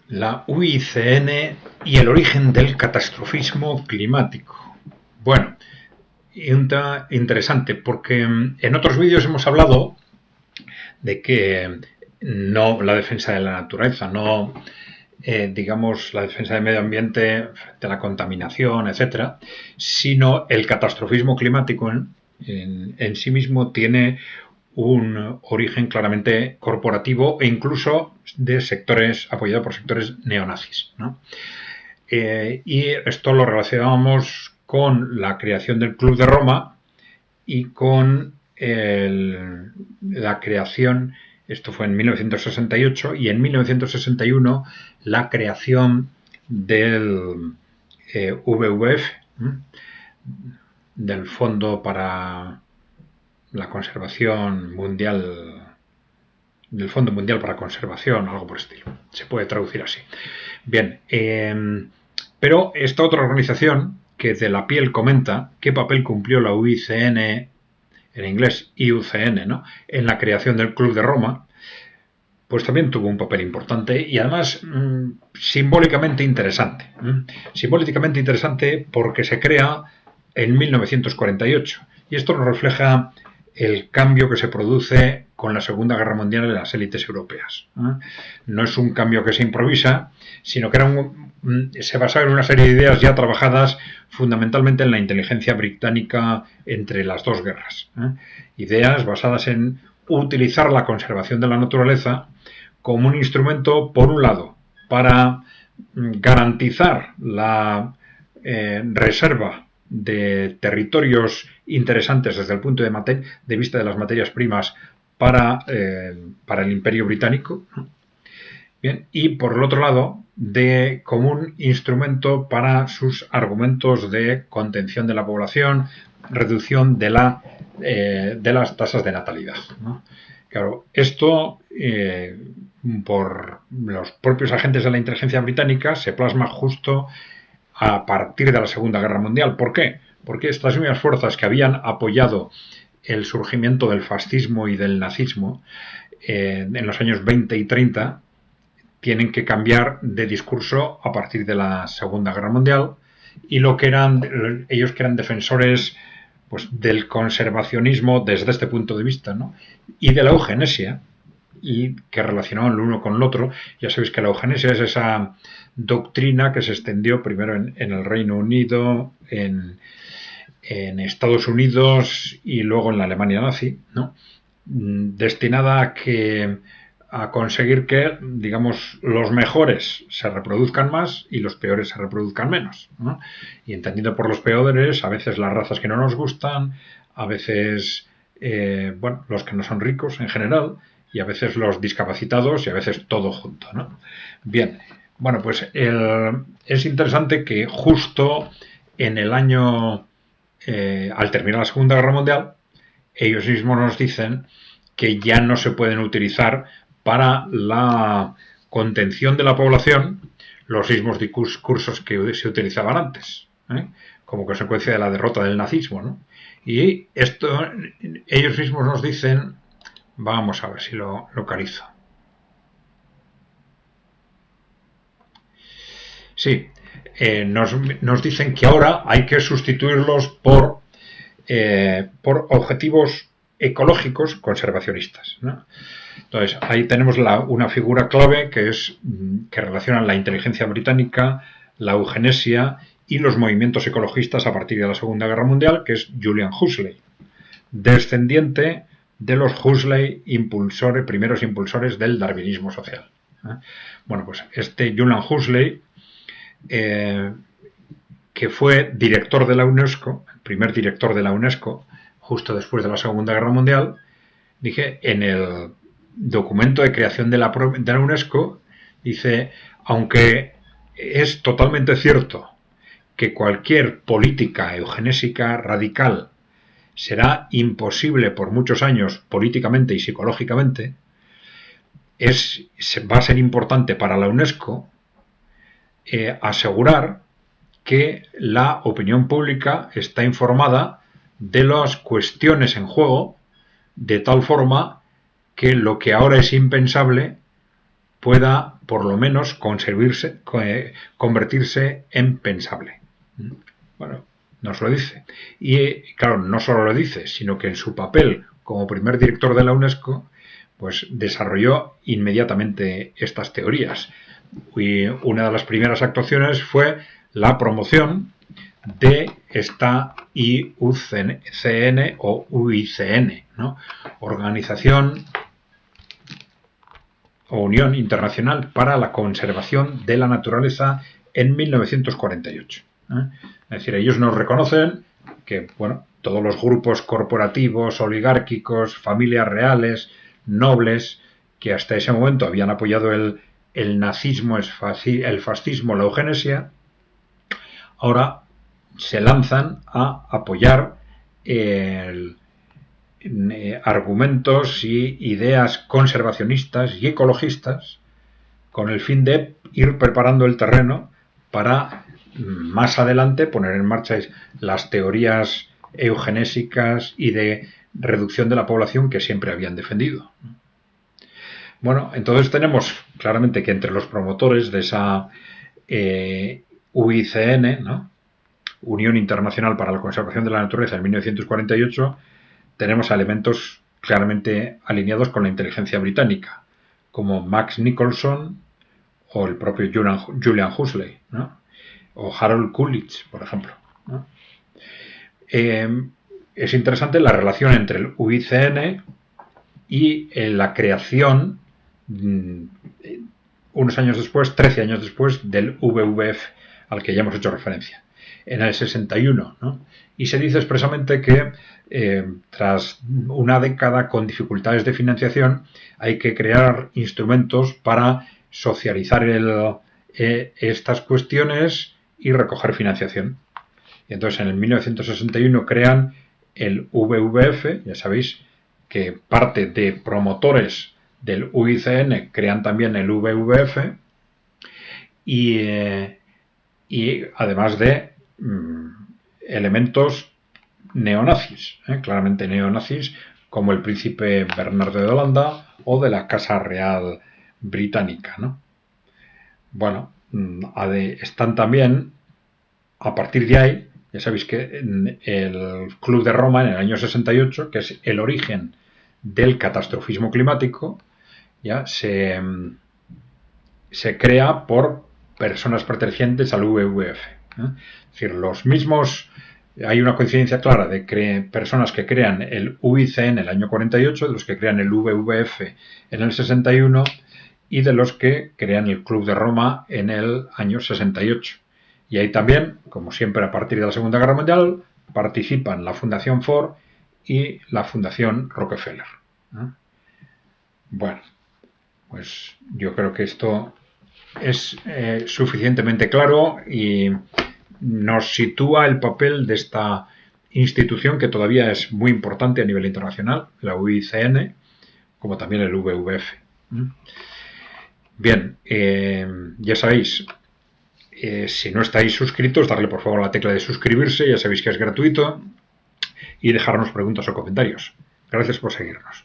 La UICN y el origen del catastrofismo climático. Bueno, un tema interesante porque en otros vídeos hemos hablado de que no la defensa de la naturaleza, no digamos la defensa del medio ambiente frente a la contaminación, etcétera, sino el catastrofismo climático en sí mismo tiene un origen claramente corporativo e incluso de sectores apoyado por sectores neonazis, ¿no? Y esto lo relacionamos con la creación del Club de Roma y con la creación, esto fue en 1968, y en 1961 la creación del WWF, del Fondo para la Conservación Mundial, del Fondo Mundial para la Conservación, algo por el estilo. Se puede traducir así. Bien, pero esta otra organización que de la piel comenta qué papel cumplió la UICN, en inglés IUCN, ¿no?, en la creación del Club de Roma, pues también tuvo un papel importante y además simbólicamente interesante. Simbólicamente interesante porque se crea en 1948 y esto nos refleja el cambio que se produce con la Segunda Guerra Mundial en las élites europeas. No es un cambio que se improvisa, sino que se basaba en una serie de ideas ya trabajadas fundamentalmente en la inteligencia británica entre las dos guerras. Ideas basadas en utilizar la conservación de la naturaleza como un instrumento, por un lado, para garantizar la reserva de territorios interesantes desde el punto de vista de las materias primas para el Imperio Británico. Bien, y por el otro lado, como un instrumento para sus argumentos de contención de la población, reducción de las tasas de natalidad, ¿no? Claro, esto por los propios agentes de la inteligencia británica se plasma justo a partir de la Segunda Guerra Mundial. ¿Por qué? Porque estas mismas fuerzas que habían apoyado el surgimiento del fascismo y del nazismo en los años 20 y 30 tienen que cambiar de discurso a partir de la Segunda Guerra Mundial y ellos que eran defensores pues del conservacionismo desde este punto de vista, ¿no?, y de la eugenesia, y que relacionaban el uno con el otro. Ya sabéis que la eugenesia es esa doctrina que se extendió primero en el Reino Unido, en Estados Unidos y luego en la Alemania nazi, ¿no?, destinada a conseguir que, digamos, los mejores se reproduzcan más y los peores se reproduzcan menos, ¿no? Y entendiendo por los peores, a veces las razas que no nos gustan, a veces los que no son ricos en general, y a veces los discapacitados y a veces todo junto, ¿no? Bien, bueno, pues es interesante que justo en el año, al terminar la Segunda Guerra Mundial, ellos mismos nos dicen que ya no se pueden utilizar para la contención de la población los mismos discursos que se utilizaban antes, como consecuencia de la derrota del nazismo, ¿no? Y esto ellos mismos nos dicen, vamos a ver si lo localizo. Sí, nos dicen que ahora hay que sustituirlos por objetivos ecológicos conservacionistas, ¿no? Entonces, ahí tenemos una figura clave que relaciona la inteligencia británica, la eugenesia y los movimientos ecologistas a partir de la Segunda Guerra Mundial, que es Julian Huxley, descendiente de los Huxley primeros impulsores del darwinismo social. Bueno, pues este Julian Huxley, que fue director de la UNESCO, el primer director de la UNESCO, justo después de la Segunda Guerra Mundial, en el documento de creación de la UNESCO, dice, aunque es totalmente cierto que cualquier política eugenésica radical será imposible por muchos años políticamente y psicológicamente, va a ser importante para la UNESCO asegurar que la opinión pública está informada de las cuestiones en juego, de tal forma que lo que ahora es impensable pueda por lo menos convertirse en pensable. Bueno, nos lo dice. Y claro, no solo lo dice, sino que en su papel como primer director de la UNESCO, pues desarrolló inmediatamente estas teorías. Y una de las primeras actuaciones fue la promoción de esta IUCN o UICN, ¿no? Organización o Unión Internacional para la Conservación de la Naturaleza en 1948. Es decir, ellos nos reconocen que, bueno, todos los grupos corporativos, oligárquicos, familias reales, nobles, que hasta ese momento habían apoyado el nazismo, el fascismo, la eugenesia, ahora se lanzan a apoyar argumentos y ideas conservacionistas y ecologistas con el fin de ir preparando el terreno para más adelante poner en marcha las teorías eugenésicas y de reducción de la población que siempre habían defendido. Bueno, entonces tenemos claramente que entre los promotores de esa UICN, ¿no? Unión Internacional para la Conservación de la Naturaleza en 1948, tenemos elementos claramente alineados con la inteligencia británica, como Max Nicholson o el propio Julian Huxley, ¿no? O Harold Coolidge, por ejemplo, ¿no? Es interesante la relación entre el UICN y la creación, unos años después, 13 años después, del WWF, al que ya hemos hecho referencia, en el 61, ¿no? Y se dice expresamente que tras una década con dificultades de financiación hay que crear instrumentos para socializar estas cuestiones y recoger financiación. Y entonces en el 1961 crean el WWF, ya sabéis que parte de promotores del UICN crean también el WWF y además de elementos neonazis, claramente neonazis, como el príncipe Bernardo de Holanda o de la Casa Real Británica, ¿no? Bueno, están también, a partir de ahí, ya sabéis que el Club de Roma en el año 68, que es el origen del catastrofismo climático, ya se crea por personas pertenecientes al WWF. Es decir, los mismos, hay una coincidencia clara de personas que crean el UICN en el año 48, de los que crean el WWF en el 61 y de los que crean el Club de Roma en el año 68. Y ahí también, como siempre a partir de la Segunda Guerra Mundial, participan la Fundación Ford y la Fundación Rockefeller. Bueno, pues yo creo que esto es suficientemente claro y nos sitúa el papel de esta institución que todavía es muy importante a nivel internacional, la UICN, como también el WWF. Bien, ya sabéis, si no estáis suscritos, darle por favor a la tecla de suscribirse, ya sabéis que es gratuito, y dejarnos preguntas o comentarios. Gracias por seguirnos.